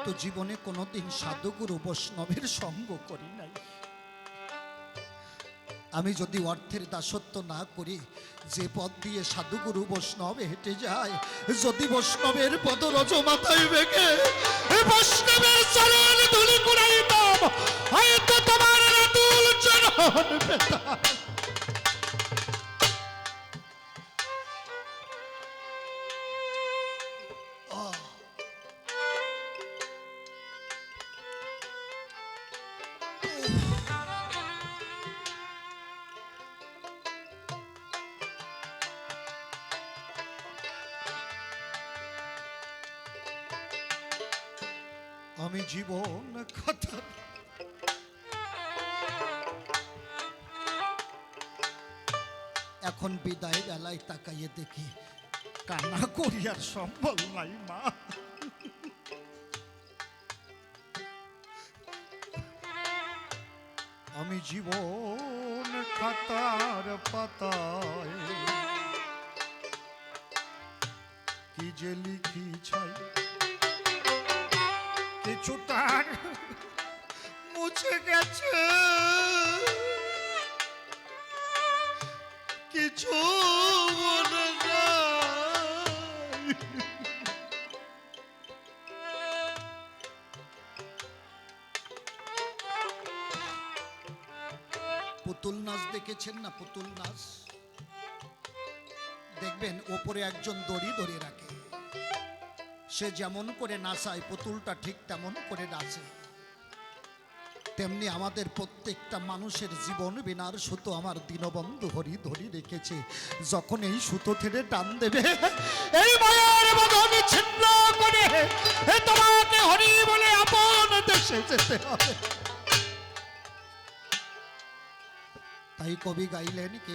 তো জীবনে কোনোদিন সাধুগুরু বৈষ্ণবের সঙ্গ করি নাই। আমি যদি অর্থের দাসত্ব না করি, যে পথ দিয়ে সাধুগুরু বৈষ্ণব হেঁটে যায়, যদি বৈষ্ণবের পদরজ মাথায় রেখে বৈষ্ণবের চরণ ধুলি কুড়াইতাম, হয়তো তোমার রাতুল চরণ পেতাম। আমি জীবন কথা এখন বিদায় বেলায় তাকাইয়ে দেখি, কান্না করি আর সম্ভব নাই মা। আমি জীবন খাতার পাতায় কি যে লিখি ছাই, কিছু তার মুছে গেছে, কিছু মনে নাই। পুতুল নাচ দেখেছেন না? পুতুল নাচ দেখবেন, ওপরে একজন দড়ি ধরে রাখে, সে যেমন করে নাচায় পুতুলটা ঠিক তেমন করে নাচে। তেমনি আমাদের প্রত্যেকটা মানুষের জীবন বিনার সুতো আমার দীনবন্ধু হরি ধরি রেখেছে। যখন এই সুতো থেকে টান দেবে, এই মায়ার বাঁধন ছিন্ন করে তোমাকে হরি বলে আপন দেশে যেতে হবে। তাই কবি গাইলেন কি,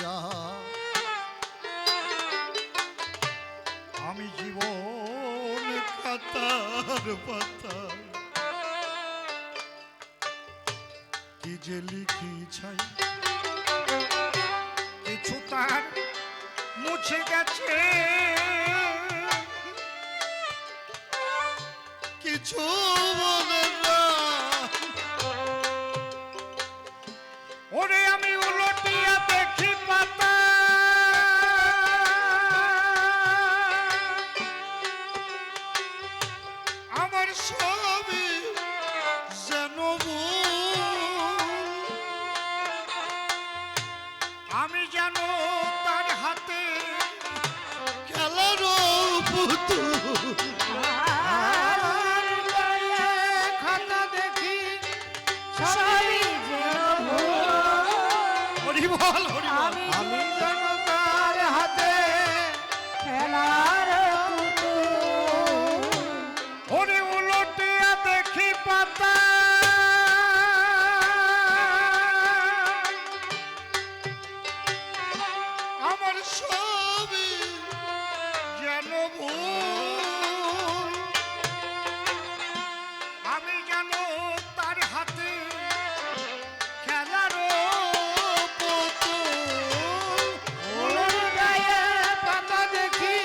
আমি জীবন খাতার পাতায় কি যে লিখি ছাই, কিছু তার মুছে গেছে, কিছু মনে না। ওরে আমি উলটিয়া দেখি পাতা, আমার সবই যেন আমি যেন তার হাতে খেলার পুতুল। খাতা দেখি সবই আমি যেন তার হাতে খেলার পুতুল। ওরে উলটিয়া দেখি পাতা, আমার সবই যেন ভুল, আমি যেন তার হাতে খেলার পাতা দেখি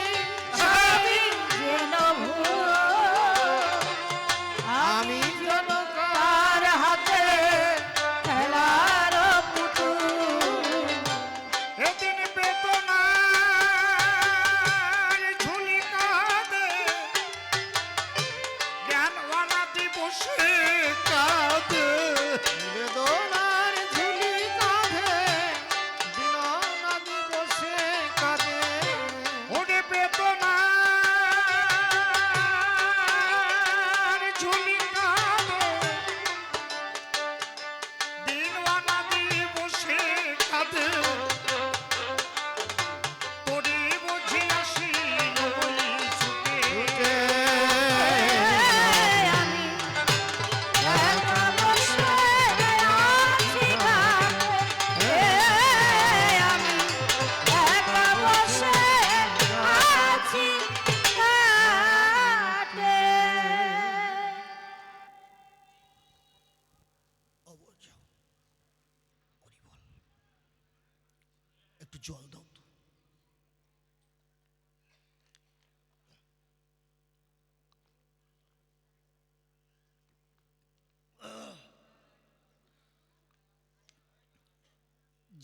সবই যেন আমি যেন তার হাতে খেলার পুতুল। এদিন বেদনায় ঝুলি কাঁদে, জ্ঞানওয়ালা দিবসে কাঁদে, বেদনার ঝুলি কাঁদে, দিনওয়ালা দিবসে কাঁদে। ওরে বেদনার ঝুলি কাঁদে, দিনওয়ালা দিবসে কাঁদে। তোরে বুঝি আসিল ওই ছুটে, আমি একা বসে আছি ঘাটে, আমি একা বসে আছি ঘাটে। একটু জল দাও তো।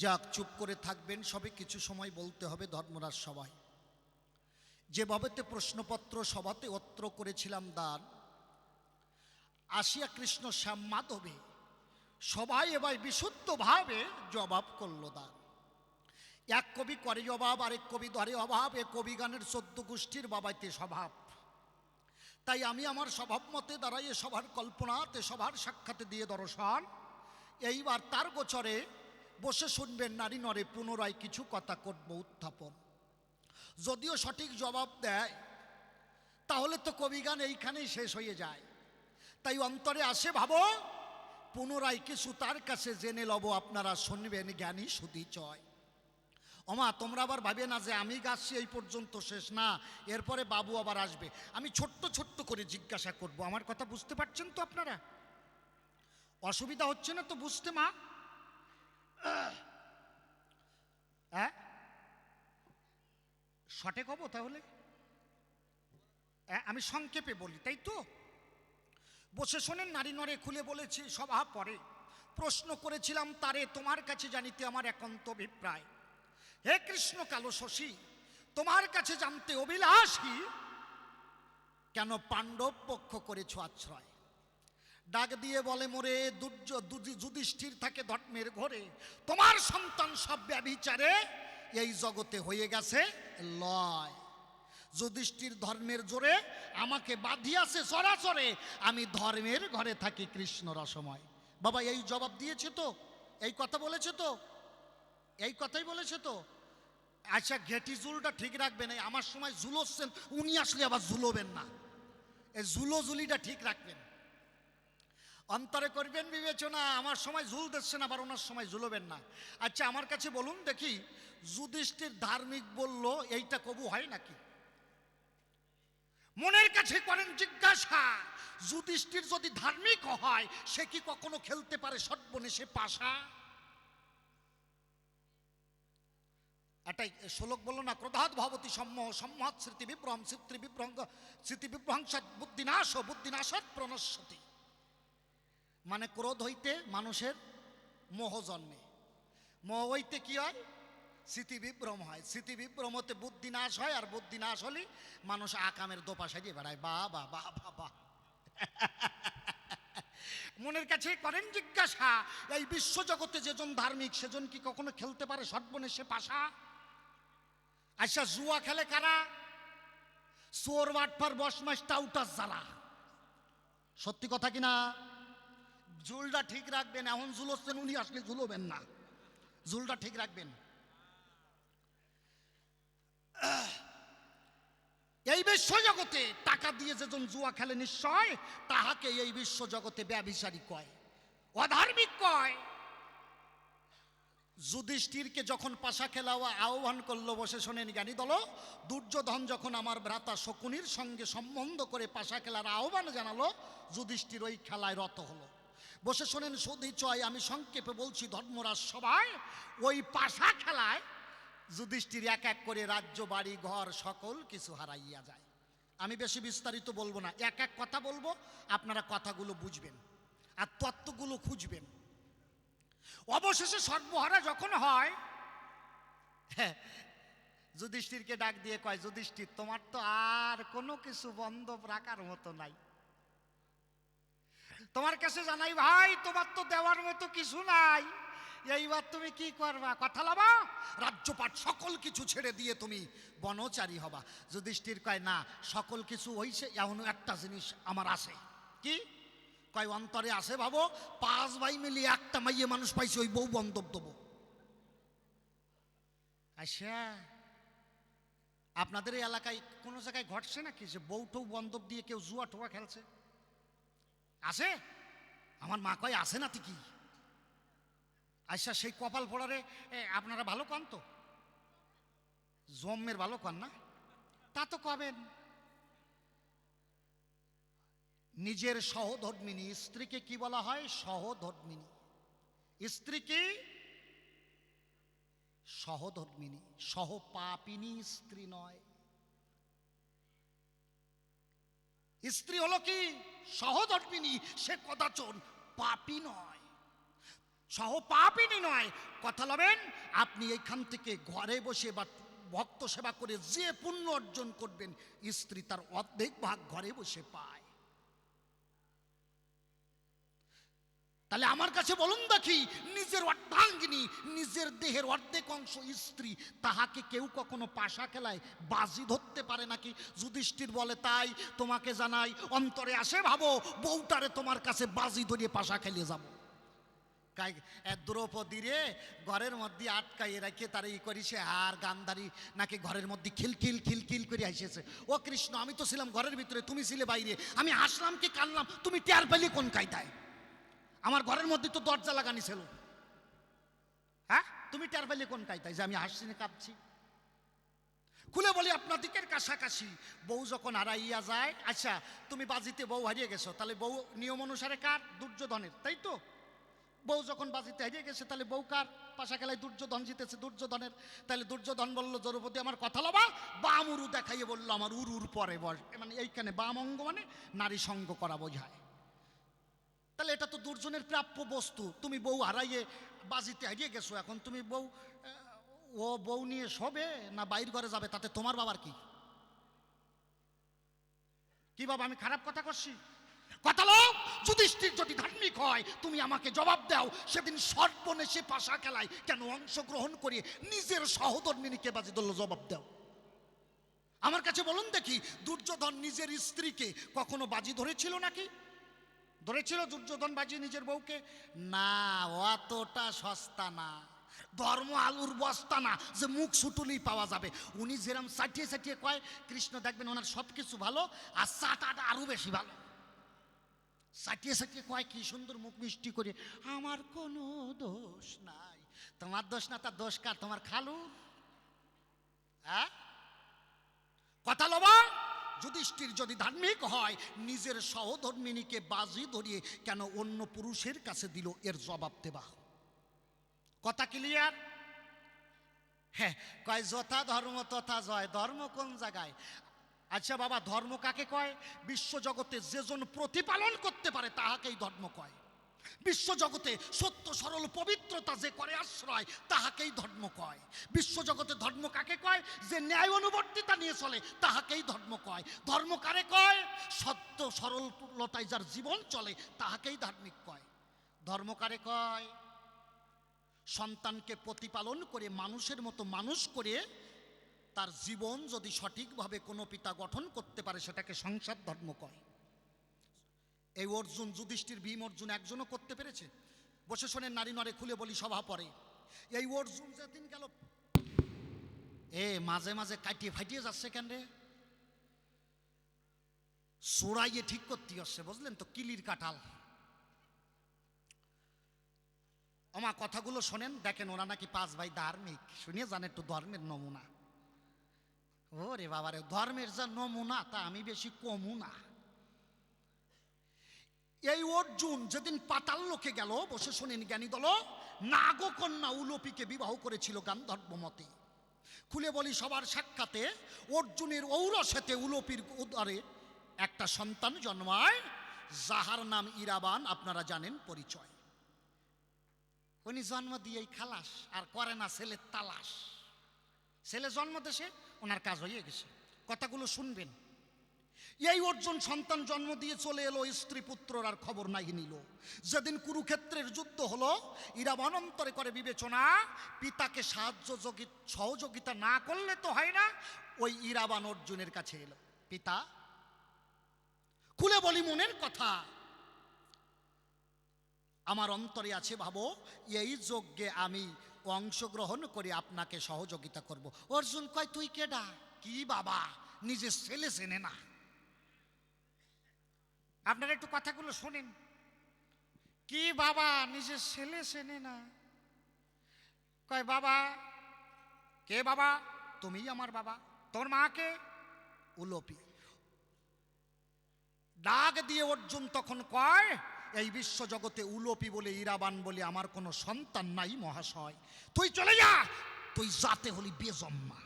যাক, চুপ করে থাকবেন, সবে কিছু সময় বলতে হবে ধর্মরাজ সবাই। যেভাবেতে প্রশ্নপত্র সভাতে উত্তর করেছিলাম দান, আসিয়া কৃষ্ণ শ্যাম মাধবে সবাই এবার বিশুদ্ধভাবে জবাব করল দান। এক কবি করে জবাব, আরেক কবি ধরে অভাব, এ কবি গানের 14 গোষ্ঠীর বাবাইতে স্বভাব। তাই আমি আমার স্বভাব মতে দাঁড়াইয়ে সবার কল্পনাতে সবার সাক্ষাতে দিয়ে দর্শন, এইবার তার গোচরে বসে শুনবেন নারী নরে পুনরায় কিছু কথা করব উত্থাপন। যদিও সঠিক জবাব দেয় তাহলে তো কবিগান এইখানেই শেষ হয়ে যায়। তাই অন্তরে আসে ভাবো, পুনরায় কিছু তার কাছে জেনে লব, আপনারা শুনবেন জ্ঞানী সুধী চয়। ওমা, তোমরা আবার ভাবে না যে আমি গাচ্ছি এই পর্যন্ত শেষ না, এরপরে বাবু আবার আসবে। আমি ছোট্ট ছোট্ট করে জিজ্ঞাসা করব। আমার কথা বুঝতে পারছেন তো আপনারা? অসুবিধা হচ্ছে না তো বুঝতে মা? হ্যাঁ, সঠিক হবো তাহলে? আমি সংক্ষেপে বলি, তাই তো? বসে শোনেন, নারী নরে খুলে বলেছি সভা পরে। প্রশ্ন করেছিলাম তারে, তোমার কাছে জানিতে আমার একান্ত অভিপ্রায়। হে কৃষ্ণ কালো শশী, তোমার কাছে জানতে অভিলাষী, কেন পাণ্ডব পক্ষ করেছ আশ্রয়? ডাক দিয়ে বলে মোরে, যুধিষ্ঠির থাকে ধর্মের ঘরে, তোমার সন্তান সব ব্যভিচারে এই জগতে হয়ে গেছে লয়। যুধিষ্ঠির ধর্মের জোরে আমাকে বাঁধিয়াছে চরাচরে, আমি ধর্মের ঘরে থাকি কৃষ্ণ রসময়। বাবা এই জবাব দিয়েছে তো? এই কথা বলেছে তো? এই কথাই বলেছে তো? আচ্ছা, ঘেটি জুলটা ঠিক রাখবেন। এই আমার সময় জুলোচ্ছেন, উনি আসলে আবার জুলোবেন না। এই জুলিটা ঠিক রাখবেন, অন্তরে করবেন বিবেচনা। আমার সময় জুল দিচ্ছেন, আবার ওনার সময় জুলোবেন না। আচ্ছা, আমার কাছে বলুন দেখি, যুধিষ্ঠির ধার্মিক বলল, এইটা কবু হয় নাকি? মনের কাছে করেন জিজ্ঞাসা, যুধিষ্ঠির যদি ধার্মিক হয়, সে কি কখনো খেলতে পারে সর্বনেশে পাশা? এটাই শ্লোক বললো না, ক্রোধাৎ ভবতি সম্মোহ সম্মোহাৎ স্মৃতি বিভ্রম স্মৃতি বিভ্রংসাৎ বুদ্ধিনাশ বুদ্ধিনাশাৎ প্রণশ্যতি। মানে ক্রোধ হইতে মানুষের মোহ জন্মে, মোহ হইতে কি হয়? স্মৃতি বিভ্রম হয়, স্মৃতি বিভ্রম হতে বুদ্ধি নাশ হয়, আর বুদ্ধি নাশ হলে মানুষ আকামের দোপা সাজিয়ে বেড়ায়। বা বা বা বা বা। মনের কাছে করেন জিজ্ঞাসা, এই বিশ্বজগতে যেজন ধার্মিক সেজন কি কখনো খেলতে পারে সর্বনেশে পাশা? আচ্ছা, জুয়া খেলে কারা? চোর বাটপার বসমাস টাউটাস যারা। সত্যি কথা কিনা? জুলটা ঠিক রাখবেন। এখন জুলোচ্ছেন, উনি আসলে জুলোবেন না, জুলটা ঠিক রাখবেন। এই বিশ্বজগতে টাকা দিয়ে যেজন জুয়া খেলে নিশ্চয় তাহাকে এই বিশ্বজগতে ব্যভিচারী কয়, অধার্মিক কয়। যুধিষ্ঠিরকে যখন পাশা খেলা আহ্বান করলো, বসে শোনেন জ্ঞানী দল, দুর্যোধন যখন আমার ভ্রাতা শকুনির সঙ্গে সম্বন্ধ করে পাশা খেলার আহ্বান জানালো, যুধিষ্ঠির ওই খেলায় রত হলো। বসে শোনেন সুধী চয়, আমি সংক্ষেপে বলছি ধর্মরাজ সবাই, ওই পাশা খেলায় যুধিষ্ঠির এক এক করে রাজ্য বাড়ি ঘর সকল কিছু হারাইয়া যায়। আমি বেশি বিস্তারিত বলবো না, এক এক কথা বলবো, আপনারা কথাগুলো বুঝবেন আর তত্ত্বগুলো খুঁজবেন। অবশেষে সর্বহারা যখন হয়, যুধিষ্ঠিরকে ডাক দিয়ে কয়, যুধিষ্ঠির তোমার তো আর কোনো কিছু বন্ধক রাখার মতো নাই। তোমার কাছে জানাই ভাই, তোমার তো দেওয়ার মতো কিছু নাই। এইবার তুমি কি করবা? কথা লাবা, রাজ্যপাট সকল কিছু ছেড়ে দিয়ে তুমি বনচারী হবা। যুধিষ্ঠির কয়, না, সকল কিছু হইছে, এমন একটা জিনিস আমার আছে। কি? কয়, অন্তরে আছে ভাবো, 5 ভাই মিলিয়ে একটা মাইয়ে মানুষ পাইছে, ওই বউ বন্ধক দেবো। আচ্ছা, আপনাদের এই এলাকায় কোনো জায়গায় ঘটছে নাকি যে বউটৌ বন্ধক দিয়ে কেউ জুয়া টোয়া খেলছে? আছে? আমার মা কয় আছে না কি? আচ্ছা, সেই কপাল পড়ারে আপনারা ভালো কন তো? জম্মের ভালো কন না? তা তো কবেন। নিজের সহধর্মিনী স্ত্রীকে কি বলা হয়? সহধর্মিনী। স্ত্রীকে সহধর্মিনী, সহপাপিনী স্ত্রী নয়। স্ত্রী হলো কি? সহধর্মিনী, সে কদাচন পাপী নয়। সহপাপিনী নয়। কথা লবেন, আপনি এইখান থেকে ঘরে বসে বা ভক্ত সেবা করে যে পুণ্য অর্জন করবেন, স্ত্রী তার অর্ধেক ভাগ ঘরে বসে পায়। তাহলে আমার কাছে বলুন দেখি, নিজের অর্ধাঙ্গিনী, নিজের দেহের অর্ধেক অংশ স্ত্রী, তাহাকে কেউ কখনো পাশা খেলায় বাজি ধরতে পারে নাকি? যুধিষ্ঠির বলে, তাই তোমাকে জানাই, অন্তরে আসে ভাবো বউটারে তোমার কাছে বাজি ধরিয়ে পাশা খেলিয়ে যাবো। দ্রৌপদী রে ঘরের মধ্যে আটকাইয়ে রেখে তারা ই করিছে, আর গান্ধারী নাকি ঘরের মধ্যে খিলখিল খিলখিল করে আসেছে। ও কৃষ্ণ, আমি তো ছিলাম ঘরের ভিতরে, তুমি ছিলে বাইরে, আমি হাসলাম কি কানলাম তুমি টের পেলে কোন কায়দায়? আমার ঘরের মধ্যে তো দরজা লাগানি ছিল, হ্যাঁ? তুমি টের পেলে কোন কায়দায় যে আমি হাসছি না কাঁদছি? খুলে বলি, আপনাদিকের কাছাকাছি বউ যখন হারাইয়া যায়, আচ্ছা তুমি বাজিতে বউ হারিয়ে গেছো, তাহলে বউ নিয়ম অনুসারে কার? দুর্যোধনের, তাই তো? বউ যখন বাজিতে হারিয়ে গেছে, তাহলে বউ কার? পাশা খেলায় দুর্যোধন জিতেছে, দুর্যোধনের। তাহলে দুর্যোধন বলল, দ্রৌপদী আমার কথা লবা, বাম উরু দেখাইয়ে বললো আমার উরুর পরে বস, মানে এইখানে বাম অঙ্গ মানে নারী সঙ্গ করা বোঝায়। তাহলে এটা তো দুর্জনের প্রাপ্য বস্তু। তুমি বউ হারাইয়ে বাজিতে হারিয়ে গেছো, এখন তুমি বউ, ও বউ নিয়ে শোবে না বাইর ঘরে যাবে, তাতে তোমার বাবার কি? কি বাবা, আমি খারাপ কথা করছি? কথা লোক, যুধিষ্ঠির যদি ধার্মিক হয় তুমি আমাকে জবাব দাও, সেদিন সর্বনেশে পাশা খেলায় কেন অংশগ্রহণ করে নিজের সহধর্মিনীকে বাজি ধরল? জবাব দাও আমার কাছে বলুন দেখি। দুর্যোধন নিজের স্ত্রীকে কখনো বাজি ধরেছিল নাকি? ধরেছিল দুর্যোধন বাজি নিজের বউকে? না, অতটা সস্তা না, ধর্ম আলুর বস্তা না যে মুখ সুটুলেই পাওয়া যাবে। উনি যেরকম সাটিয়ে সাটিয়ে কয়, কৃষ্ণ দেখবেন ওনার সব কিছু ভালো, আর চাটাটা আরো বেশি ভালো। সাটিয়ে সাটিয়ে কয়, কি সুন্দর মুখ মিষ্টি করে, আমার কোনো দোষ নাই। তোমার দোষ না, তার দোষ কার? তোমার খালু। হ্যাঁ, কথা লবা, যুধিষ্ঠির যদি ধার্মিক হয় নিজের সহধর্মিনীকে বাজি ধরিয়ে কেন অন্য পুরুষের কাছে দিল, এর জবাব দেবা। কথা ক্লিয়ার? হ্যাঁ, কয় যথা ধর্ম তথা জয়। ধর্ম কোন জায়গায়? আচ্ছা বাবা, ধর্ম কাকে কয়? বিশ্বজগতে যেজন প্রতিপালন করতে পারে তাহাকেই ধর্ম কয়। বিশ্বজগতে সত্য সরল পবিত্রতা যে করে আশ্রয় তাহাকেই ধর্ম কয়। বিশ্বজগতে ধর্ম কাকে কয়? যে ন্যায় অনুবর্তিতা নিয়ে চলে তাহাকেই ধর্ম কয়। ধর্ম কারে কয়? সত্য সরলতায় যার জীবন চলে তাহাকেই ধার্মিক কয়। ধর্ম কারে কয়? সন্তানকে প্রতিপালন করে মানুষের মতো মানুষ করে তার জীবন যদি সঠিকভাবে কোনো পিতা গঠন করতে পারে সেটাকে সংসার ধর্ম কয়। এই অর্জুন, যুধিষ্ঠির, ভীম, অর্জুন একজনও করতে পেরেছে? বসে শোনেন, নারী নরে খুলে বলি সভা পরে। এই অর্জুন যেদিন গেল, মাঝে মাঝে কাটিয়ে ফাটিয়ে যাচ্ছে কেন রে? সোড়াইয়ে ঠিক করতে আসছে, বুঝলেন তো, কিলির কাঁঠাল। আমার কথাগুলো শোনেন, দেখেন ওরা নাকি 5 ভাই ধার্মিক, শুনিয়ে যান একটু ধর্মের নমুনা। ওরে বাবারে, ধর্মের যা নমুনা তা আমি বেশি কমু না। এই অর্জুন যেদিন পাতাল লোকে গেল, বসে শোনেন জ্ঞানী দল, নাগকন্যা উলুপীকে বিবাহ করেছিল গান্ধর্ব মতে। খুলে বলি সবার সাক্ষাতে, অর্জুনের ঔরসেতে উলুপীর উদরে একটা সন্তান জন্মায়, যাহার নাম ইরাবান। আপনারা জানেন পরিচয়। উনি জন্ম দিয়েই খালাস, আর করে না ছেলের তালাশ। ছেলে জন্ম দেশে ওনার কাজ হয়ে গেছে। কথাগুলো শুনবেন। এই অর্জুন সন্তান জন্ম দিয়ে চলে এলো, স্ত্রী পুত্রর আর খবর নাই নিল। যেদিন কুরুক্ষেত্রের যুদ্ধ হলো, ইরাবান অন্তরে করে বিবেচনা, পিতাকে সহযোগিতা না করলে তো হয় না। ওই ইরাবান অর্জুনের কাছে এলো, পিতা, খুলে বলি মনের কথা, আমার অন্তরে আছে, ভাবো এই যজ্ঞে আমি অংশগ্রহণ করে আপনাকে সহযোগিতা করব। অর্জুন কয়, তুই কেডা? কি বাবা, নিজের ছেলে চেনে না? আপনারা একটু কথাগুলো শোনেন। কি বাবা, নিজের ছেলে চেনে না? কয়, বাবা কে? বাবা তুমি আমার বাবা। তোর মাকে? উলুপী। ডাক দিয়ে অর্জুন তখন কয়, এই বিশ্ব জগতে উলুপী বলে, ইরাবান বলে আমার কোনো সন্তান নাই মহাশয়। তুই চলে যা, তুই যাতে হলি বেজম্মা।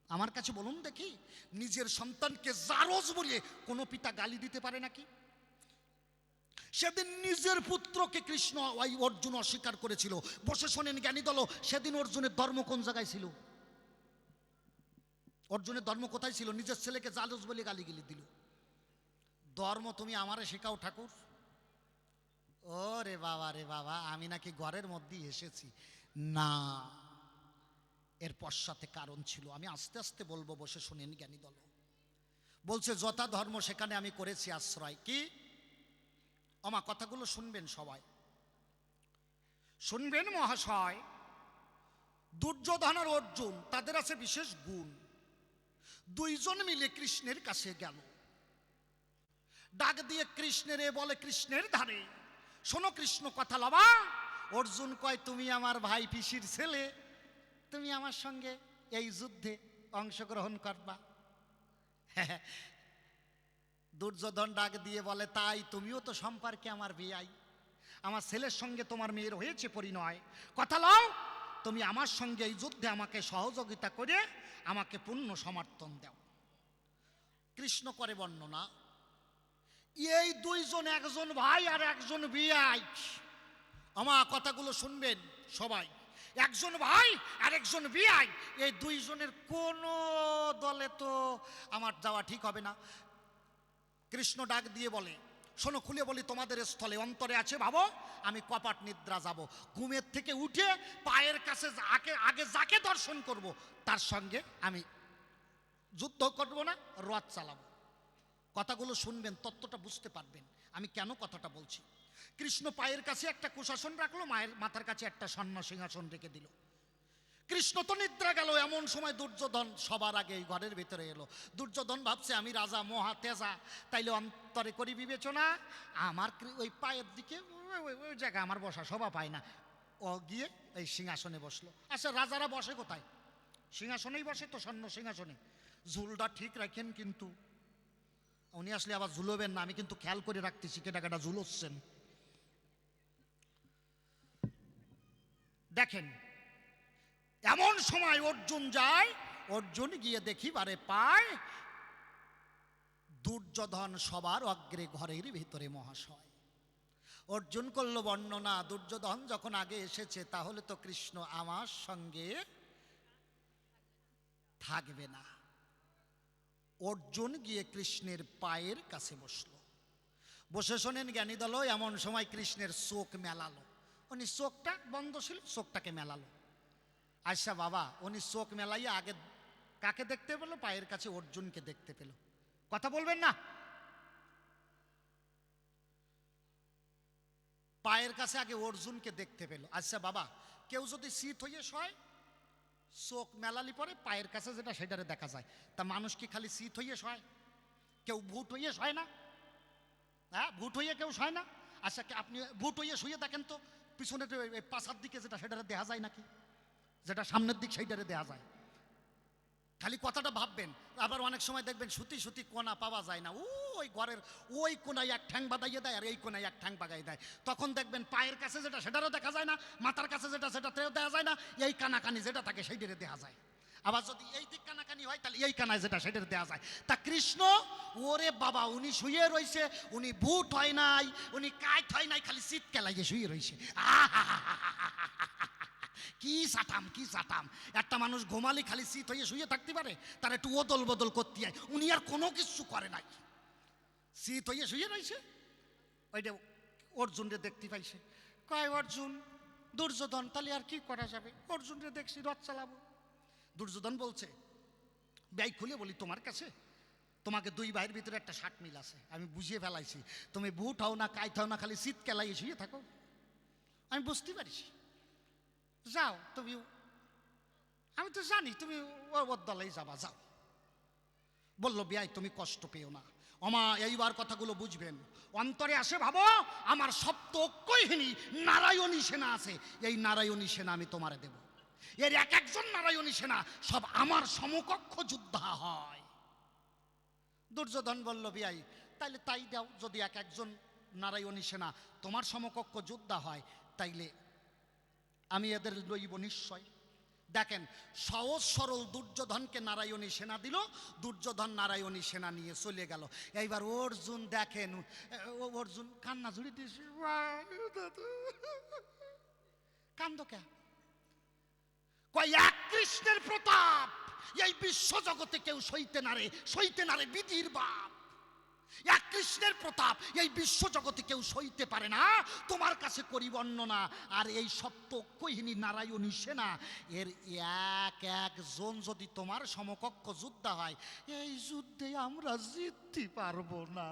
আমার কাছে বলুন দেখি, নিজের সন্তানকে জারজ বলে কোনো পিতা গালি দিতে পারে নাকি? সেদিন নিজের পুত্রকে কৃষ্ণ ওই অর্জুন অস্বীকার করেছিল। বসে শোনেন জ্ঞানী দল, সেদিন অর্জুনের ধর্ম কোন জায়গায় ছিল? অর্জুনের ধর্ম কোথায় ছিল? নিজের ছেলেকে জালুস বলে গালিগালি দিল। ধর্ম তুমি আমারে শেখাও ঠাকুর? ও রে বাবা রে বাবা, আমি নাকি ঘরের মধ্যেই এসেছি। না, এর পশ্চাতে কারণ ছিল। আমি আস্তে আস্তে বলবো, বসে শোনেন জ্ঞানী দল। বলছে যথা ধর্ম সেখানে আমি করেছি আশ্রয়। কি আমার কথাগুলো শুনবেন, সবাই শুনবেন মহাশয়। দুর্যোধন আর অর্জুন, তাদের আছে বিশেষ গুণ। দুইজন মিলে কৃষ্ণের কাছে গেল, ডাক দিয়ে কৃষ্ণের বলে, কৃষ্ণের ধারে শোনো কৃষ্ণ কথা লবা। অর্জুন কয়, তুমি আমার ভাই পিসির ছেলে, তুমি আমার সঙ্গে এই যুদ্ধে অংশগ্রহণ করবা? দুর্যোধন ডাক দিয়ে বলে, তাই তুমিও তো সম্পর্কে আমার বেয়াই, আমার ছেলের সঙ্গে তোমার মেয়ের হয়েছে পরিণয়, কথা লও, তুমি আমার সঙ্গে এই যুদ্ধে আমাকে সহযোগিতা করে আমাকে পূর্ণ সমর্থন দাও। কৃষ্ণ করে বর্ণনা, এই দুইজন, একজন ভাই আর একজন বিয়াই। আমার কথাগুলো শুনবেন সবাই। একজন ভাই আর একজন বিয়াই, এই দুইজনের কোনো দলে তো আমার যাওয়া ঠিক হবে না। কৃষ্ণ ডাক দিয়ে বলে, শোনো খুলে বলি, তোমাদের স্থলে অন্তরে আছে ভাবো, আমি কপাট নিদ্রা যাব, ঘুমের থেকে উঠে পায়ের কাছে আগে যাকে দর্শন করব তার সঙ্গে আমি যুদ্ধ করব না, রথ চালাবো। কথাগুলো শুনবেন, তত্ত্বটা বুঝতে পারবেন আমি কেন কথাটা বলছি। কৃষ্ণ পায়ের কাছে একটা কুশাসন রাখলো, মায়ের মাথার কাছে একটা স্বর্ণ সিংহাসন রেখে দিল। কৃষ্ণ তো নিদ্রা গেল। এমন সময় দুর্যোধন সবার আগে এই ঘরের ভিতরে এলো। দুর্যোধন ভাবছে, আমি রাজা মহা তেজা, তাইলে অন্তরে করি বিবেচনা, আমার ওই পায়ের দিকে ওই জায়গা আমার বসা শোভা পায় না। ও গিয়ে এই সিংহাসনে বসলো। আচ্ছা, রাজারা বসে কোথায়? সিংহাসনেই বসে তো, স্বর্ণ সিংহাসনে। ঝুলটা ঠিক রাখেন কিন্তু, উনি আসলে আবার ঝুলবেন না, আমি কিন্তু খেয়াল করে রাখতেছি কেটা কেটা ঝুলোচ্ছেন। দেখেন, এমন সময় অর্জুন যায়, অর্জুন গিয়ে দেখিবারে পায় দুর্যোধন সবার অগ্রে ঘরের ভিতরে মহাশয়। অর্জুন করল বর্ণনা, দুর্যোধন যখন আগে এসেছে তাহলে তো কৃষ্ণ আমার সঙ্গে থাকবে না। অর্জুন গিয়ে কৃষ্ণের পায়ের কাছে বসলো। বসে শোনেন জ্ঞানী দল, এমন সময় কৃষ্ণের চোখ মেলালো। উনি চোখটা বন্ধ ছিল, চোখটাকে মেলালো। আচ্ছা বাবা, উনি চোখ মেলাইয়া আগে কাকে দেখতে পেল? পায়ের কাছে অর্জুনকে দেখতে পেল। কথা বলবেন না? পায়ের কাছে আগে অর্জুনকে দেখতে পেল। আচ্ছা বাবা, কেউ যদি শীত হয়ে শয়, চোখ মেলালি পরে পায়ের কাছে যেটা সেটারে দেখা যায়, তা মানুষ কি খালি শীত হইয়ে শয়? কেউ ভুট হইয়ে শয় না? হ্যাঁ, ভুট হইয়ে কেউ শয় না। আচ্ছা, আপনি ভুট হইয়ে শুয়ে দেখেন তো, পিছনে পাশার দিকে যেটা সেটারে দেখা যায় নাকি? যেটা সামনের দিক সেইটারে দেখা যায়। খালি কথাটা ভাববেন। আবার অনেক সময় দেখবেন সুতি সুতি কোনা পাওয়া যায় না, ওই ঘরের ওই কোনায় এক ঠ্যাং বাদাইয়ে দেয় আর এই কোনায় এক ঠ্যাং বাগাই দেয়। তখন দেখবেন পায়ের কাছে যেটা সেটারও দেখা যায় না, মাথার কাছে যেটা সেটাতেও দেখা যায় না, এই কানাকানি যেটা থাকে সেইটারে দেখা যায়। আবার যদি এই দিক কানাকানি হয় তাহলে এই কানায় যেটা সেটারে দেওয়া যায়। তা কৃষ্ণ, ওরে বাবা, উনি শুয়ে রয়েছে, উনি বুট হয় নাই, উনি কাঠ হয় নাই, খালি শীত কেলাইয়ে শুয়ে রয়েছে। কি চাটাম, কি চাটাম! একটা মানুষ ঘুমালি খালি শীত হয়ে শুয়ে থাকতে পারে? তার একটু ওদল বদল করতে হয়। উনি আর কোনো কিছু করে নাই, শীত হয়ে শুয়ে রয়েছে। ওইটা অর্জুনরে দেখতে পাইছে, কয় অর্জুন, দুর্যোধন, তাহলে আর কি করা যাবে? অর্জুনরে দেখছি, রথ চালাবো। দুর্যোধন বলছে, ব্যাগ খুলে বলি, তোমার কাছে তোমাকে দুই ভাইয়ের ভিতরে একটা শার্ট মিল আছে, আমি বুঝিয়ে ফেলাইছি। তুমি বুট হও না, কাইট হও না, খালি শীত কেলাই শুয়ে থাকো, আমি বুঝতে পারিছি। যাও তুমি, আমি তো জানি তুমি ওর দলেই যাবা, যাও। বলল, বিয়াই তুমি কষ্ট পেও না, আমা এইবার কথাগুলো বুঝবেন। অন্তরে আসে ভাবো, আমার সপ্ত ঐক্যহীনী নারায়ণী সেনা আছে, এই নারায়ণী সেনা আমি তোমারে দেব। এর এক একজন নারায়ণী সেনা সব আমার সমকক্ষ যোদ্ধা হয়। দুর্যোধন বলল, বিয়াই তাইলে তাই দাও, যদি এক একজন নারায়ণী সেনা তোমার সমকক্ষ যোদ্ধা হয়, তাইলে আমি এদের লইব নিশ্চয়। দেখেন, সহজ সরল দুর্যোধনকে নারায়ণী সেনা দিল, দুর্যোধন নারায়ণী সেনা নিয়ে চলে গেল। এইবার অর্জুন দেখেন, অর্জুন কান্না ঝুড়ি দিয়েছে, কান্দ কে? কয় এক কৃষ্ণের প্রতাপ এই বিশ্ব জগতে কেউ সইতে না রে বিধির বাপ। এক কৃষ্ণের প্রতাপ এই বিশ্ব জগতে কেউ সইতে পারে না, তোমার কাছে করি বর্ণনা। আর এই সপ্তকহিনী নারায়ণী সেনা এর এক একজন যদি তোমার সমকক্ষ যোদ্ধা হয়, এই যুদ্ধে আমরা জিততে পারবো না।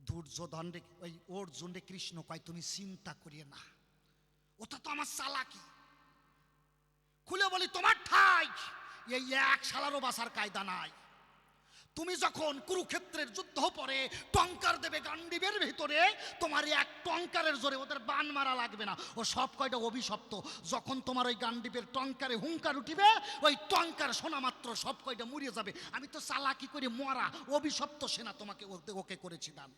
দুর্যোধন রে, ওই অর্জুন রে কৃষ্ণ কয় তুমি চিন্তা করিয়ে না, ওটা তো আমার চালাকি। খুলে বলি তোমার ঠাই এই এক শালারও বাসার কায়দা নাই। তুমি যখন কুরুক্ষেত্রের যুদ্ধ পরে টঙ্কার দেবে গান্ডীবের ভিতরে, তোমার এক টঙ্কারের জোরে ওদের বান মারা লাগবে না, ও সব কয়টা অভিশপ্ত। যখন তোমার ওই গান্ডীবের টঙ্কারে হুঙ্কার উঠিবে, ওই টঙ্কার শোনা মাত্র সব কয়টা মরিয়ে যাবে। আমি তো চালাকি করে মরা অভিশপ্ত সেনা তোমাকে ওকে করেছি দান।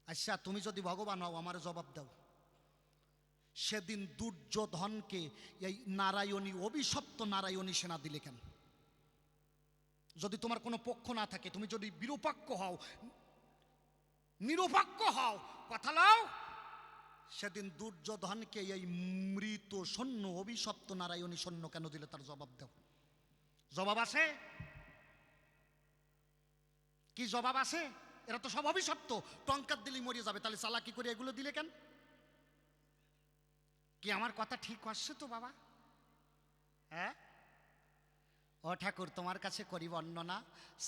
আচ্ছা তুমি যদি ভগবান হও আমার জবাব দাও, সেদিন দুর্যোধনকে এই নারায়ণী অভিশপ্ত নারায়ণী সেনা দিলে কেন? যদি তোমার কোনো পক্ষ না থাকে, তুমি যদি নিরপেক্ষ হও, কথা লাও, সেদিন দুর্যোধনকে এই মৃত সৈন্য অভিশপ্ত নারায়ণী সৈন্য কেন দিলে? তার জবাব দাও। জবাব আছে কি? জবাব আছে? এরা তো সব অভিশপ্ত, টঙ্কার দিলেই মরিয়ে যাবে, তাহলে চালাকি করে এগুলো দিলে কেন? কি আমার কথা ঠিক আসছে তো বাবা? হ্যাঁ ও ঠাকুর, তোমার কাছে করি বর্ণনা,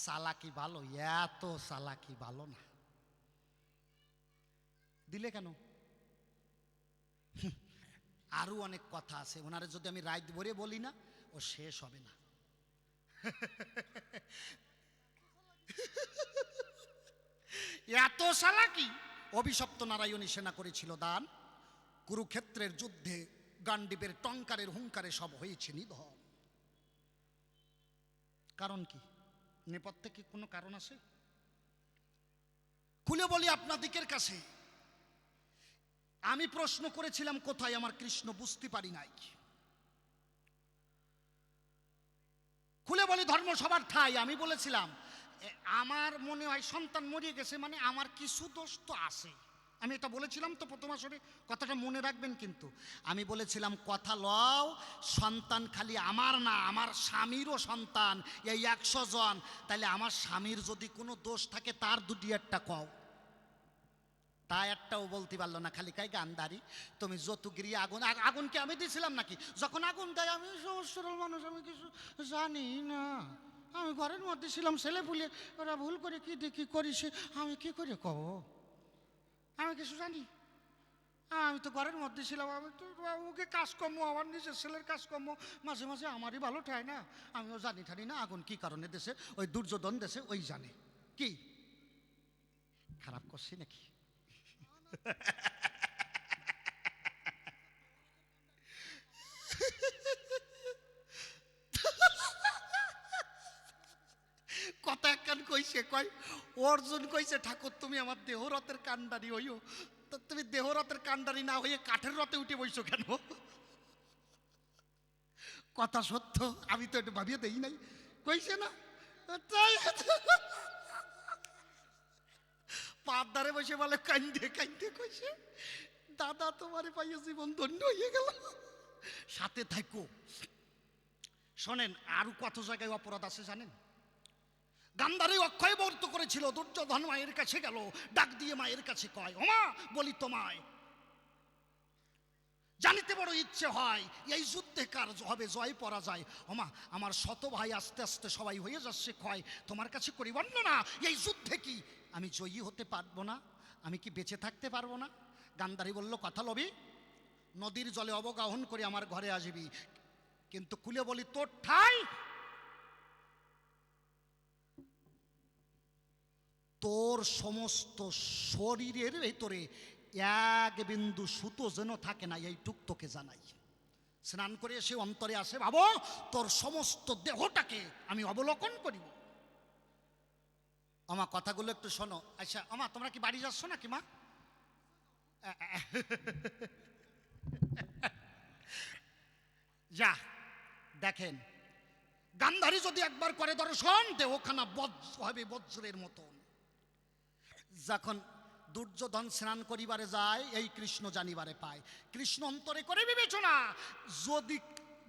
চালাকি ভালো, এত চালাকি ভালো না, দিলে কেন? আরো অনেক কথা আছে, ওনারে যদি আমি রাত ভরে বলি না, ও শেষ হবে না। এত চালাকি অভিশপ্ত নারায়ণী সেনা করেছিল দান। কুরুক্ষেত্রের যুদ্ধে গান্ডীবের টঙ্কারের হুঙ্কারে সব হয়েছে নিধন। কারণ কি? নেপথ্যে কি কোনো কারণ আছে? খুলে বলি আপনাদিকের কাছে, আমি প্রশ্ন করেছিলাম কোথায় আমার কৃষ্ণ, বুঝতে পারি নাই। খুলে বলি ধর্ম সবার ঠাই। আমি বলেছিলাম আমার মনে হয় সন্তান মরিয়ে গেছে, মানে আমার কিছু দোষ তো আছে। আমি এটা বলেছিলাম তো প্রথম আসরে, কথাটা মনে রাখবেন কিন্তু। আমি বলেছিলাম কথা লও, সন্তান খালি আমার না, আমার স্বামীরও সন্তান এই 100 জন। তাহলে আমার স্বামীর যদি কোনো দোষ থাকে তার দুটি একটা কও। তা একটাও বলতে পারলো না, খালি কাই গান্ধারি তুমি যতুগিরি আগুন। আগুনকে আমি দিয়েছিলাম নাকি? যখন আগুন দেয়, আমি সহজ সরল মানুষ, আমি কিছু জানি না। আমি ঘরের মধ্যে ছিলাম, ছেলে পুলে ওরা ভুল করে কি দেখি করিস, আমি কি করে কব? আমি কিছু জানি? আমি তো ঘরের মধ্যে ছিলাম, আমি তো ওকে কাজকর্ম, আমার নিজের ছেলের কাজকর্ম মাঝে মাঝে আমারই ভালো ঠায় না। আমিও জানি ঠানি না আগুন কি কারণে দেশে, ওই দুর্যোধন দেশে ওই জানে। কি খারাপ করছি নাকি? কথা একখান কইছে, কয় অর্জুন কইছে ঠাকুর তুমি আমার দেহরথের কান্ডারি হইও, তো তুমি দেহরথের কান্ডারি না হয়ে কাঠের রথে উঠে বইছো কেন? কথা সত্য, আমি তো একটু ভাবিয়ে দেই নাই, কইছে না? পার ধারে বসে বলে কান্দে কান্দে কইছে, দাদা তোমার পাইয়ে জীবন ধন্য হয়ে গেল। সাথে থাকো। শোনেন, আরো কত জায়গায় অপরাধ আছে জানেন? গান্ধারী অক্ষয় বর্ত করেছিল, দুর্যোধন মায়ের কাছে গেল, ডাক দিয়ে মায়ের কাছে কয়, ওমা বলি তোমায় জানিতে বড় ইচ্ছে হয়, এই যুদ্ধে কার হবে জয় পরাজয়। ওমা আমার শত ভাই আস্তে আস্তে সবাই হয়ে যাচ্ছে ক্ষয়, তোমার কাছে করি বর্ণনা, এই যুদ্ধে কি আমি জয়ী হতে পারবো না? আমি কি বেঁচে থাকতে পারবো না? গান্ধারী বলল, কথা লবি, নদীর জলে অবগাহন করে আমার ঘরে আসবি, কিন্তু খুলে বলি তোর ঠাই, তোর সমস্ত শরীরের ভেতরে এক বিন্দু সুতো যেন থাকে না, এইটুক তোকে জানাই। স্নান করে এসে অন্তরে আসে, ভাবো তোর সমস্ত দেহটাকে আমি অবলোকন করিব। আমার কথাগুলো একটু শোনো। আচ্ছা আমা, তোমরা কি বাড়ি যাচ্ছ নাকি মা? যা দেখেন, গান্ধারী যদি একবার করে দর্শন, দেহখানা বজ্র হবে, বজ্রের মতন। যখন দুর্যোধন স্নান করিবারে যায়, এই কৃষ্ণ জানিবারে পায়। কৃষ্ণ অন্তরে করে বিবেচনা, যদি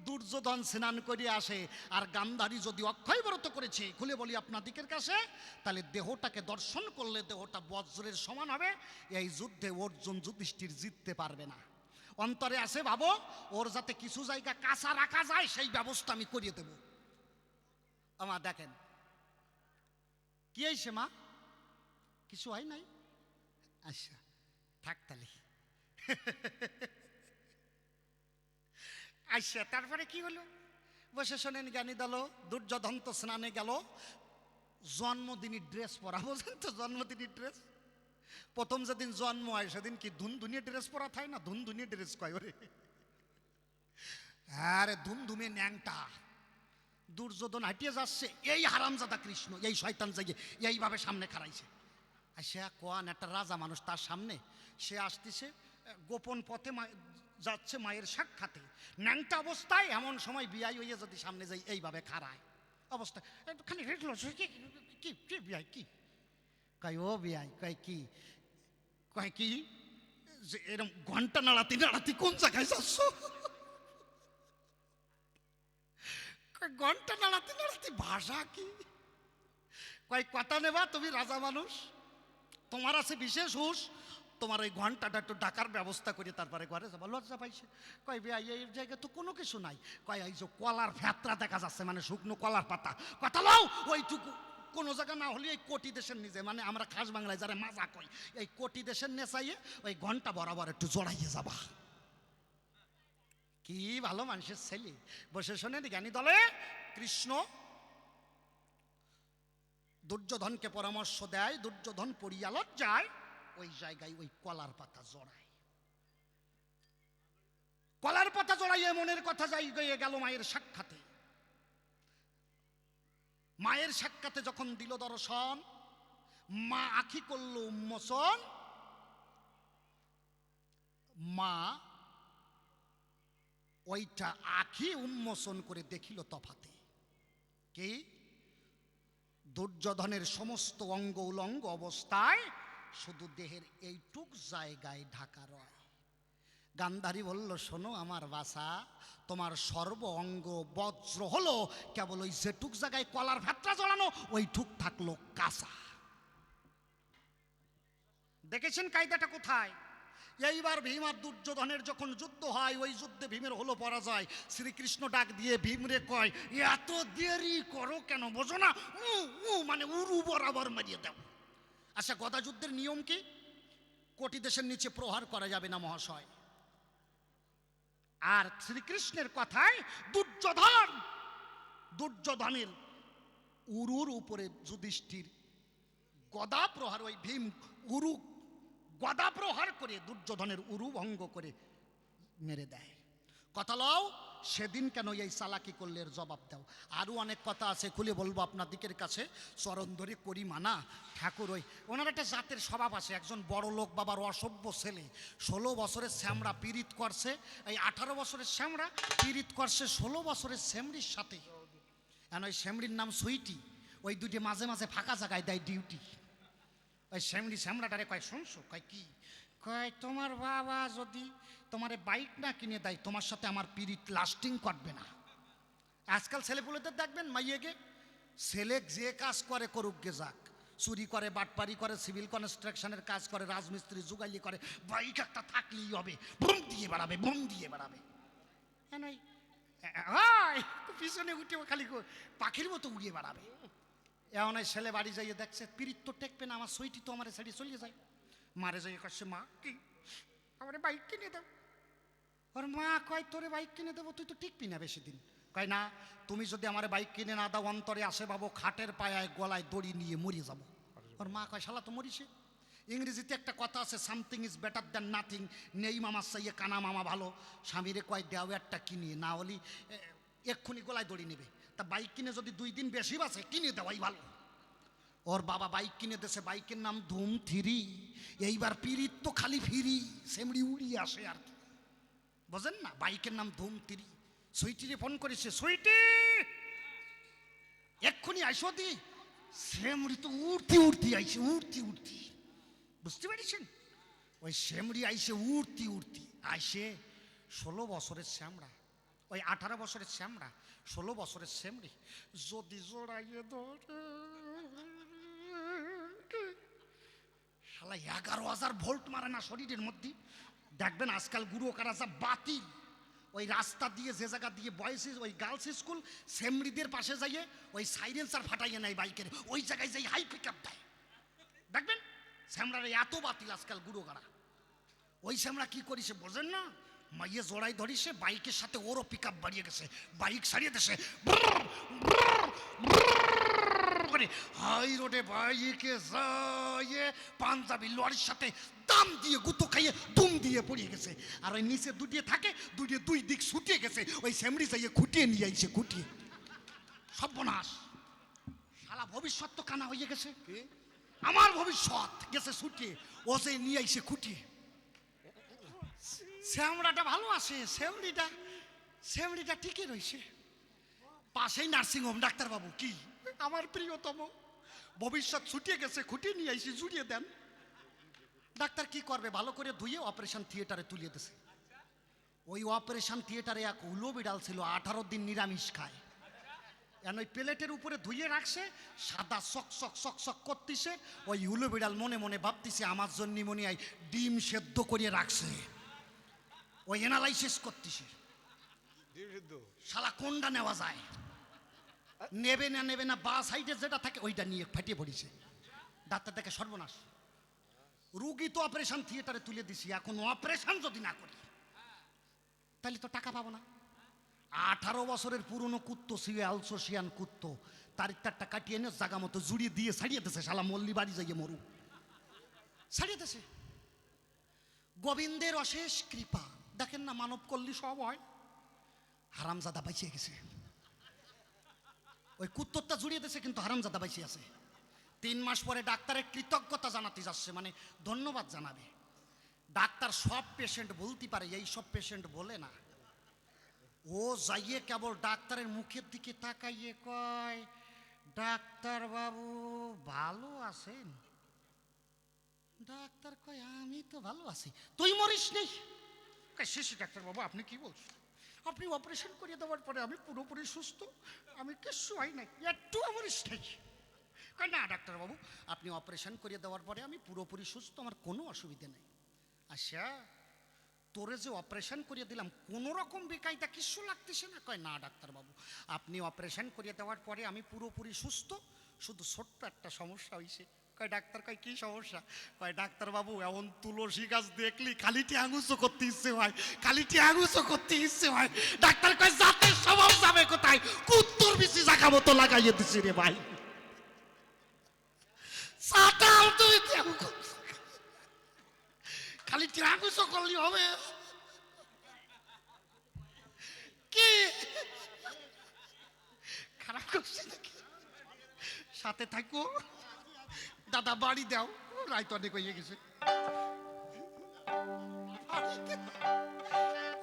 দুর্যোধন স্নান করে আসে আর গান্ধারী যদি অক্ষয় ব্রত করেছে, খুলে বলি আপনাদিকের কাছে, তাহলে দেহটাকে দর্শন করলে দেহটা বজ্রের সমান হবে। এই যুদ্ধে অর্জুন যুধিষ্ঠির জিততে পারবে না। অন্তরে আসে ভাবো, ওর যাতে কিছু জায়গা কাঁচা রাখা যায় সেই ব্যবস্থা আমি করিয়ে দেব। আমার দেখেন কি হয়েছে মা, কিছু হয় নাই? আচ্ছা থাক তাহলে। আচ্ছা তারপরে কি হলো? বসে শোনেন জ্ঞানী দল, দুর্যোধন তো স্নানে গেল, জন্মদিনী ড্রেস পরা, বোঝেন তো জন্মদিনী ড্রেস। প্রথম যেদিন জন্ম হয় সেদিন কি ধুনধুনিয়ে ড্রেস পরা থাকে না? ধুনধুনিয়ে ড্রেস কয় ওরে, আরে ধুমধুমে ন্যাংটা। দুর্যোধন হাঁটিয়ে যাচ্ছে, এই হারামজাদা কৃষ্ণ, এই শয়তান জায়গা এইভাবে সামনে খাড়াইছে। আর সে কোয়ান একটা রাজা মানুষ, তার সামনে সে আসতেছে গোপন পথে, যাচ্ছে মায়ের সাক্ষাতে, ন্যাংটা অবস্থায়। এমন সময় বিয়াই হইয়া যদি সামনে যাই, এইভাবে খাড়ায় অবস্থা, একটুখানি রেখল, কি কি বিয়াই কি কয়, ও বিয়াই কয় কি, কয় কি যে এরকম ঘন্টা নাড়াতি নাড়াতি কোন জায়গায় যাচ্ছ? ঘন্টা নাড়াতে নাড়াতে ভাষা কি? কয় কথা নেবা, তুমি রাজা মানুষ, তোমার আছে বিশেষ হুঁশ, তোমার ওই ঘন্টাটা একটু ডাকার ব্যবস্থা করে তারপরে ঘরে যাবো। লজ্জা পাইছে। কয় ভাই এই জায়গায় তো কোনো কিছু নাই। কয় এই যে কলার ফ্যাতরা দেখা যাচ্ছে, মানে শুকনো কলার পাতা, কথা লও ওইটুকু কোনো জায়গা না হলে এই কোটি দেশের নিজে, মানে আমরা খাস বাংলায় যারা মাজা কই, এই কোটি দেশের নেচাইয়ে ওই ঘন্টা বরাবর একটু জড়াইয়ে যাবা। কি ভালো মানুষের ছেলে। বসে শোনেন জ্ঞানী দলে, কৃষ্ণ দুর্যোধনকে পরামর্শ দেয়, দুর্যোধন পরিয়ালত যায়, ওই জায়গায় ওই কলার পাতা জড়ায়। কলার পাতা জড়াইয়ে মনের কথা যাই গিয়ে গেল মায়ের সাক্ষাতে। মায়ের সাক্ষাতে যখন দিল দর্শন, মা আখি করল উন্মোচন। মা ওইটা আখি উন্মোচন করে দেখিল তফাতে কি, দুর্যোধনের সমস্ত অঙ্গ উলঙ্গ অবস্থায় শুধু দেহের এইটুক জায়গায় ঢাকা রয়। গান্ধারী বলল, শোনো আমার বাসা, তোমার সর্ব অঙ্গ বজ্র হলো, কেবল ওই যেটুক জায়গায় কলার ভাত্রা জড়ানো ওইটুক থাকলো কাঁচা। দেখেছেন কায়দাটা কোথায়? এইবার ভীম আর দুর্যোধনের যখন যুদ্ধ হয়, ওই যুদ্ধে ভীমের হলো পরাজয়। শ্রীকৃষ্ণ ডাক দিয়ে ভীমরে কয়, এত দেরি করো কেন, বোঝো না? মানে উরু বরাবর মারিয়ে দাও। আচ্ছা গদা যুদ্ধের নিয়ম কি? কোটি দেশের নিচে প্রহার করা যাবে না মহাশয়। আর শ্রীকৃষ্ণের কথায় দুর্যোধনের উরুর উপরে যুধিষ্ঠির গদা প্রহার, ওই ভীম উরু গদা প্রহার করে দুর্যোধনের উরু ভঙ্গ করে মেরে দেয়। কথা লও, সেদিন কেন এই চালাকি করলে এর জবাব দাও। আরও অনেক কথা আছে, খুলে বলবো আপনার দিকের কাছে, চরণ ধরে করি মানা। ঠাকুর ওই ওনার একটা জাতের স্বভাব আছে, একজন বড় লোক বাবার অসভ্য ছেলে 16 বছরের শ্যামড়া পীড়িত করছে, এই 18 বছরের শ্যামড়া পীড়িত করছে 16 বছরের শ্যামড়ির সাথে। এখন ওই শ্যামড়ির নাম সুইটি, ওই দুটি মাঝে মাঝে ফাঁকা জায়গায় দেয় ডিউটি। ওই শ্যামড়াটারে কয়, শুনছো? কয় কি? কয় তোমার বাবা যদি তোমার বাইক না কিনে দেয়, তোমার সাথে আমার পিরিত লাস্টিং করবে না। আজকাল ছেলেপুলেদের দেখবেন মাইয়েকে, ছেলে যে কাজ করে করুক গে যাক, চুরি করে, বাটপারি করে, সিভিল কনস্ট্রাকশনের কাজ করে, রাজমিস্ত্রি যুগালি করে, বাইক একটা থাকলেই হবে, বুম দিয়ে বেড়াবে, বুম দিয়ে বেড়াবে। হ্যাঁ নয়, পিছনে উঠে খালি পাখির মতো উড়িয়ে বেড়াবে। এমন ছেলে বাড়ি যাইয়ে দেখছে পিরিত তো টেকবে না, আমার সুইটি তো আমার সাইডে চলিয়ে যায়। মারে যাইয়ে কাছে, মা কি আমার বাইক কিনে দাও। ওর মা কয়, তোরে বাইক কিনে দেবো, তুই তো টিকবি না বেশি দিন। কয় না, তুমি যদি আমার বাইক কিনে না দাও, অন্তরে আসে বাবু খাটের পায়ায় গলায় দড়ি নিয়ে মরে যাবো। ওর মা কয়, শালা তো মরিছে। ইংরেজিতে একটা কথা আছে, something is better than nothing. নেই মামার চাইয়ে কানা মামা ভালো। স্বামীরে কয়, দেও একটা কিনে, না হলে এক্ষুনি গলায় দড়ি নেবে। তা বাইক কিনে যদি 2 দিন বেশি বাসে, কিনে দেওয়াই ভালো। ওর বাবা বাইক কিনে দেশে, বাইকের নাম ধুম 3। এইবার পিরিত তো খালি ফিরি, সেমড়ি উড়ি আসে আর কি, বোঝেন না? বাইকের নাম ধুম 3। সুইটিরে ফোন করেছে, সুইটি এক্ষুনি আইসো দি। শ্যামরি তো উঠতি উঠতি আইসে, উঠতি উঠতি, বুঝতে পেরেছেন? ওই শ্যামরি আইসে উঠতি উঠতি আইসে 16 বছরের শ্যামরা, ওই 18 বছরের শ্যামরা, 16 বছরের শ্যামরি যদি জোড়াইয়ে ধরে শালা 11,000 ভোল্ট মারে না শরীরের মধ্যে। দেখবেন আজকাল গুরু কারা যা বাতিল, ওই রাস্তা দিয়ে যে জায়গা দিয়ে বয়েজ ওই গার্লস স্কুল সেমরিদের পাশে যাইয়ে ওই সাইলেন্সার ফাটাইয়ে নেয় বাইকের, ওই জায়গায় যাই হাই পিক আপ দেয়। দেখবেন শ্যামরারে এত বাতিল আজকাল গুরু গাড়া। ওই শ্যামরা কি করিছে বোঝেন না, মাইয়ে জোড়াই ধরিছে, বাইকের সাথে ওরও পিক আপ বাড়িয়ে গেছে, বাইক সারিয়ে দেছে হাই রোডে বাইকে যাইয়ে পাঞ্জাবি লরির সাথে দাম দিয়ে গুতো খাইয়ে দুম দিয়ে পড়িয়ে গেছে। আর ওই নিচে দুটিয়ে থাকে, দুটিয়ে দুই দিক ছুটিয়ে গেছে, ওই সেমরি যাইয়ে খুঁটিয়ে নিয়ে আইছে, খুঁটিয়ে সর্বনাশ। শালা ভবিষ্যৎ তো কানা হয়ে গেছে, আমার ভবিষ্যৎ গেছে ছুটিয়ে, ও যে নিয়ে আইছে খুঁটিয়ে। শ্যামড়াটা ভালো আছে, শ্যামড়িটা ঠিকই রয়েছে, পাশেই নার্সিংহোম। ডাক্তারবাবু কি আমার প্রিয়তম, ভবিষ্যৎ ছুটিয়ে গেছে, খুঁটিয়ে নিয়ে আইসি, জুড়িয়ে দেন। ডাক্তার কি করবে, ভালো করে ধুয়ে অপারেশন থিয়েটারে তুলিয়ে দিছে। ওই অপারেশন থিয়েটারে এক হুলো বিড়াল ছিল, 18 দিন নিরামিষ খায়। এখন ওই প্লেটের উপরে ধুয়ে রাখছে, সাদা চক চক চক চক করতেছে। ওই হুলো বিড়াল মনে মনে ভাবতেছে আমার জন্য মনে হয় ডিম সেদ্ধ করিয়ে রাখছে, ওই এনালাইসিস করতেছে। শালা কোনটা নেওয়া যায়, নেবে না বা সাইডে যেটা থাকে ওইটা নিয়ে ফাটিয়ে পড়েছে। ডাক্তার দেখে সর্বনাশ, রুগী তো অপারেশন থিয়েটারে তুলে দিছি, এখন অপারেশন যদি না করি তাহলে তো টাকা পাবো না। 18 বছরের পুরনো কুত্তো ছিল, অ্যালসোসিয়ান কুত্তো, তার একটা কাটিয়ে এনে জাগা মতো জুড়িয়ে দিয়ে ছাড়িয়ে দিয়েছে। শালা মল্লি বাড়ি যাইয়ে মরু, ছাড়িয়ে দিয়েছে। গোবিন্দের অশেষ কৃপা, দেখেন না মানব কল্লি সব হয়। হারামজাদা বাঁচিয়ে গেছে, ওই কুত্তরটা জুড়িয়ে দিয়েছে কিন্তু হারামজাদা বাঁচিয়ে আছে। 3 মাস পরে ডাক্তারের কৃতজ্ঞতা জানাতে যাচ্ছে, মানে ধন্যবাদ জানাবে। ডাক্তার সব পেশেন্ট বলতে পারে, এই সব পেশেন্ট বলে না। ও যাইয়ে কেবল ডাক্তারের মুখের দিকে তাকাইয়ে কয়, ডাক্তার বাবু ভালো আছেন? ডাক্তার কয় আমি তো ভালো আছি, তুই মরিস নেই? শেষ ডাক্তার বাবু আপনি কি বলছেন, আপনি অপারেশন করিয়ে দেওয়ার পরে আমি পুরোপুরি সুস্থ, আমি কিচ্ছু হয় নাই, একটু মরিস নেই। কয় না ডাক্তারবাবু, আপনি অপারেশন করিয়ে দেওয়ার পরে আমি পুরোপুরি সুস্থ, আমার কোনো অসুবিধা নেই। আচ্ছা তোরে যে অপারেশন করিয়ে দিলাম কোনো রকম বেকায়দা কিছু লাগতেছে না? কয় না ডাক্তারবাবু, আপনি অপারেশন করিয়ে দেওয়ার পরে আমি পুরোপুরি সুস্থ, শুধু ছোট্ট একটা সমস্যা হয়েছে। কয় ডাক্তার, কয় কি সমস্যা? কয় ডাক্তারবাবু এমন তুলসী গাছ দেখলি খালিটি আঙুসো করতে ইচ্ছে হয়, খালিটি আঙুসো করতে ইচ্ছে হয়। ডাক্তার কয় জাতের স্বভাব যাবে কোথায়, কুত্তর বেশি জায়গা মতো লাগাইয়ে দিছি রে ভাই। খালি ট্রাকুসো করলি হবে কি? খারাপ করছে নাকি? সাথে থাকো দাদা, বাড়ি দাও, রায় তো অনেক হয়ে গেছে।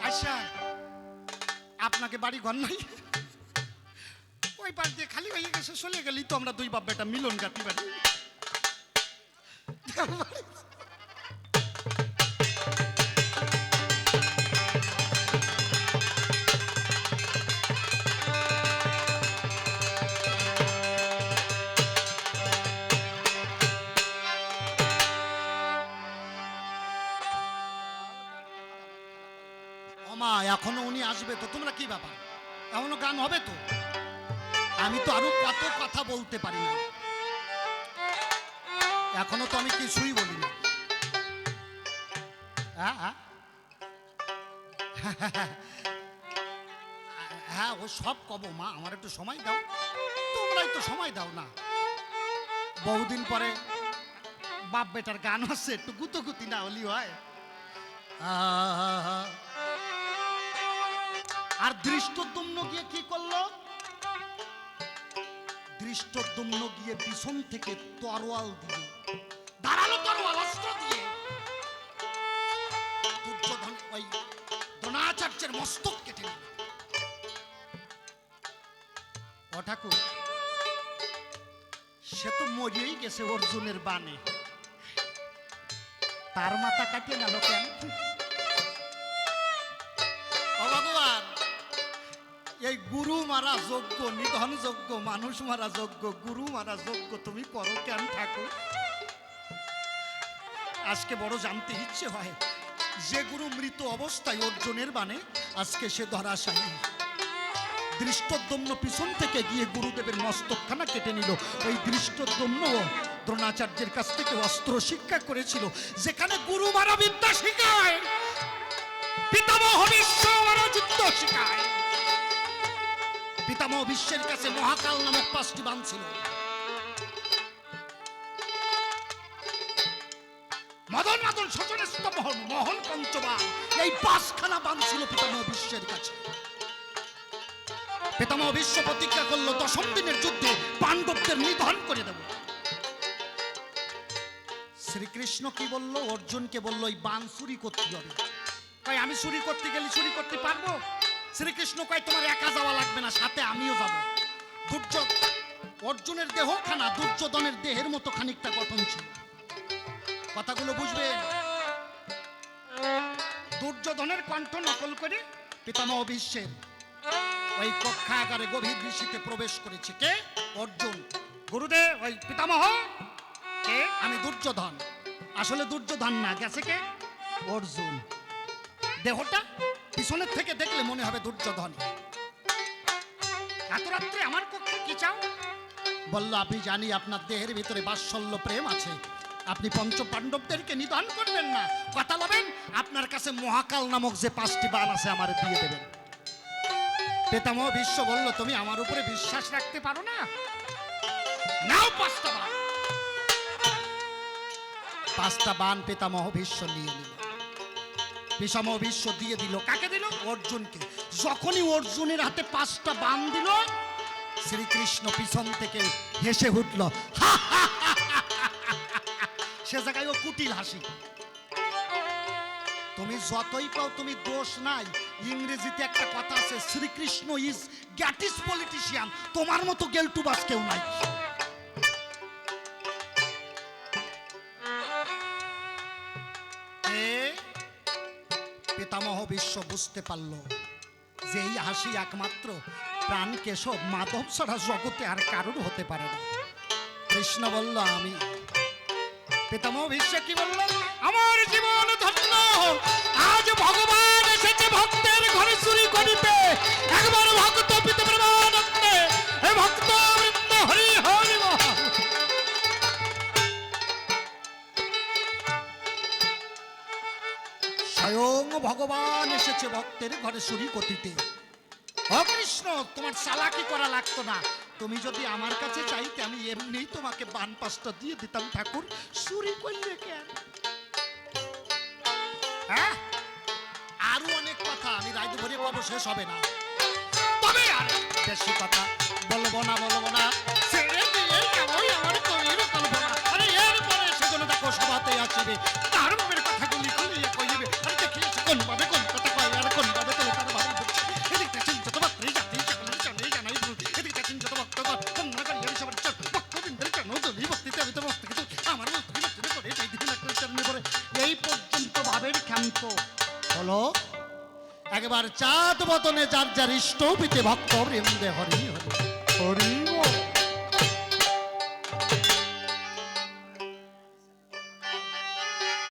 আচ্ছা আপনাকে বাড়ি ঘর নাই, ওই পাশ দিয়ে খালি হয়ে গেছে, চলে গেলি তো আমরা দুই বাপ বেটা মিলন গাতি বাড়ি। এখনো উনি আসবে তো, তোমরা কি ব্যাপার, এখনো গান হবে তো? আমি তো আরো কত কথা বলতে পারি না, এখনো তো আমি কিছুই বলি না। হ্যাঁ ও সব কব, মা আমার একটু সময় দাও, তোমরাই তো সময় দাও না। বহুদিন পরে বাপ বেটার গান হচ্ছে, একটু গুতোগুতি না হলি হয়। আর দৃষ্টদ্যুম্ন গিয়ে কি করলো? দৃষ্টদ্যুম্ন গিয়ে পিছন থেকে তরোয়াল দিয়ে, ধারালো তরোয়াল অস্ত্র দিয়ে দুর্যোধন ওই দ্রোণাচার্যের মস্তক কেটে নিল। ও ঠাকুর, সে তো মরিয়েই গেছে অর্জুনের বাণে, তার মাথা কাটিয়ে গেল কেন? ও ভগবান, এই গুরু মারা যজ্ঞ, নিধন যজ্ঞ, মানুষ মারা যজ্ঞ, গুরু মারা যজ্ঞ তুমি করো কেন ঠাকুর? আজকে বড় জানতে ইচ্ছে হয়, যে গুরু মৃত অবস্থায় অর্জুনের বাণে, আজকে সে ধরাশায়ী। দৃষ্টদ্যম্ন পিছন থেকে গিয়ে গুরুদেবের মস্তকখানা কেটে নিল। ওই দৃষ্টদ্যম্ন দ্রোণাচার্যের কাছ থেকে অস্ত্র শিক্ষা করেছিল। যেখানে গুরু মারা বিদ্যা শিখায়, পিতামহ ভীষ্ম মারা যুদ্ধ শিখায়। পিতামহ ভীষ্মের কাছে মহাকাল নামক 5টি বাণ ছিল। মদন মাদন শচনেস্ত মোহন মোহন পঞ্চবাণ, এই 5খানা বাণ ছিল পিতামহ ভীষ্মের কাছে। পিতামহ ভীষ্ম প্রতিজ্ঞা করলো 10ম দিনের যুদ্ধে পাণ্ডবদের নিধন করে দেব। শ্রীকৃষ্ণ কি বলল? অর্জুনকে বলল এই বাণ চুরি করতে হবে। কয় আমি চুরি করতে গেলে চুরি করতে পারবো? শ্রীকৃষ্ণ কয় তোমার একা যাওয়া লাগবে না, সাথে আমিও যাব। অর্জুনের দেহখানা দুর্যোধনের দেহের মতো খানিকটা গঠন ছিল। কথাগুলো বুঝবেন। দুর্যোধনের কণ্ঠ নকল করে পিতামহ ভীষ্মের ওই কক্ষাগারে গভীর ঋষিতে প্রবেশ করেছে। কে? অর্জুন। গুরুদেব, ওই পিতামহ কে? আমি দুর্যোধন। আসলে দুর্যোধন না, গেছে কে? অর্জুন। দেহটা পিছনের থেকে দেখলে মনে হবে দুর্যোধন। এত রাত্রে আমার কক্ষে কি চাও? বলল আমি জানি আপনার দেহের ভিতরে বাৎসল্য প্রেম আছে, আপনি পঞ্চ পাণ্ডবদেরকে নিধন করবেন না। কথা বলবেন, আপনার কাছে মহাকাল নামক যে 5টি বাণ আছে আমার দিয়ে দেবেন। পিতামহ ভীষ্ম বলল তুমি আমার উপরে বিশ্বাস রাখতে পারো না? নাও 5টা বাণ। 5টা বাণ পিতামহ ভীষ্ম নিয়ে নিল। পিতামহ ভীষ্ম দিয়ে দিল। কাকে দিল? অর্জুনকে। যখনই অর্জুনের হাতে 5টা বাণ দিল, শ্রীকৃষ্ণ পিছন থেকে হেসে উঠল। সে জায়গায় ও কুটিল হাসি। তুমি যতই পাও তুমি দোষ নাই। ইংরেজিতে একটা কথা আছে, শ্রীকৃষ্ণ ইজ গ্যাটিস পলিটিশিয়ান। তোমার মতো গেলটুবাস কেউ নাই। পিতামহ ভীষ্ম বুঝতে পারল যে এই হাসি একমাত্র প্রাণ কেশব মাধব ছাড়া জগতে আর কারণ হতে পারে না। কৃষ্ণ বলল আমি। পিতামহ ভীষ্ম কি বলল? আমার জীবন ধন্য, আজ ভগবান এসেছে ভক্তের ঘরে চুরি করিতে। একবার ভক্ত পিতা প্রেমানন্দে ভক্ত বৃন্দ হরি হরি বল। স্বয়ং ভগবান এসেছে ভক্তের ঘরে চুরি করিতে। ও কৃষ্ণ, তোমার চালাকি করা লাগতো না। তুমি যদি আমার কাছে চাইতে আমি এমনিই তোমাকে বাণ 5টা দিয়ে দিতাম। ঠাকুর চুরি করলে কেন? হ্যাঁ, আরো অনেক কথা আমি রাইতে ভরে পাবো, শেষ হবে না। তবে আর বেশি কথা বলবো না, বলবো না। ছেড়ে দিয়ে কেমন আমার কবির কল্পনা। আরে এরপরে সেজন্য দেখো সভাতে আসিবে, তার বাবের কথাগুলি খুলিয়ে কইবে। আরে দেখিস কোন ভাবে কোন কথা কয় আর কোন ভাবে চলে তার ভাবে। এদিকটা চিন্তিত মাত্রই জাতি সকলের জানে জানাই। এদিকটা চিন্তিত ভক্তগণ তোমরা করিয়ার সবার চল ভক্তবৃন্দের কেন দলি ভক্তিতে আমি তো ভক্তি কিন্তু আমার ভক্তি ভক্তি করে সেই দিন একটা চরণে পড়ে। এই পর্যন্ত ভাবের ক্ষান্ত হলো। একবার চাঁদ বদনে যার যার ইষ্ট পিতে ভক্ত বৃন্দে হরি হরি হরি।